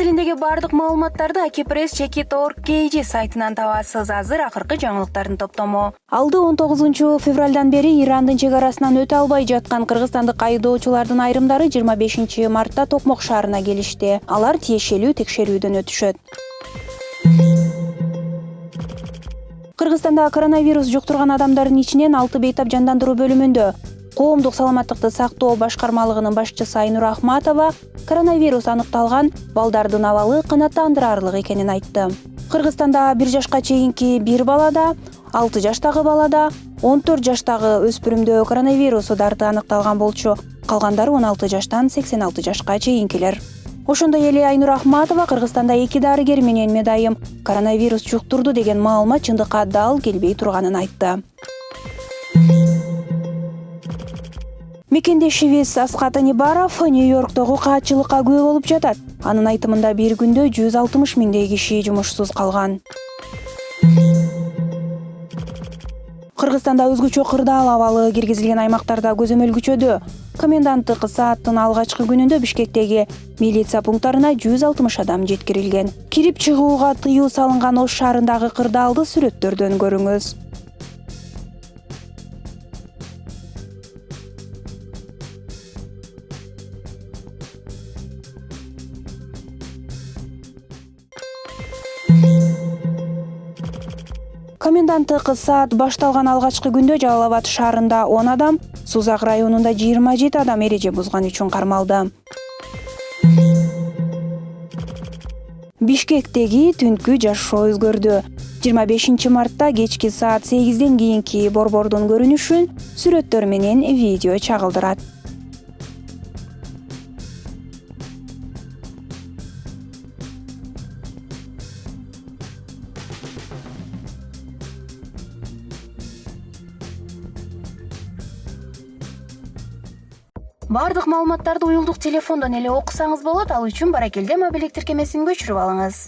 тилиндеги бардык маалыматтарды akpress.org.kg сайтынан табасыз. Азыр акыркы жаңылыктардын топтому. Алды 19-февралдан бери Ирандын чек арасынан өтө албай жаткан кыргызстандык айдоочулардын айрымдары 25 мартта Токмок шаарына келишти. Алар тиешелүү текшерүүдөн өтүшөт. Кыргызстанда коронавирус жуктурган адамдардын ичинен 6 бейтап жандандыруу бөлүмүндө коомдук саламаттыкты сактоо башкармалыгынын башчысы Айнура Ахматова коронавирус аныкталган балдардын абалы канааттандырарлык экенин айтты. Кыргызстанда 1 жашка чейинки 1 балада, 6 жаштагы балада, 14 жаштагы өспүрүмдө коронавирус дарты аныкталган болчу. Калгандары 16 жаштан 86 жашка чейинкилер. Ошондой эле Айнура Ахматова Кыргызстанда 2 дарыгер менен медайым коронавирус жуктурду деген маалымат чындыкка дал келбей турганын айтты. Мекендешибиз Аскат Анибаров Нью-Йорктогу каатчылыкка күбө болуп жатат. Анын айтымында бир күндө 160 миңдей киши жумушсуз калган. Кыргызстанда өзгөчө кырдаал абалы киргизилген аймактарда көзөмөл күчөдө. Коменданттык сааттын алгачкы күнүндө Бишкектеги милиция пункттарына 160 адам жеткирилген. Кирип чыгууга тыюу салынган Ош шаарындагы кырдаалды сүрөттөрдөн көрүңүз. Коменданттык саат башталган алгачкы күндө Жалал Абад шаарында 10 адам, Сузак районунда 27 адам эреже бузган үчүн кармалды. Бишкектеги түнкү жашоо өзгөрдү. 25 мартта кечки саат 8ден кийинки борбордун көрүнүшүн сүрөттөр менен видео чагылдырат. Бардык маалыматтарды уюлдук телефондон эле окусаңыз болот. Ал үчүн Баракелде мобилдик тиркемесин көчүрүп алыңыз.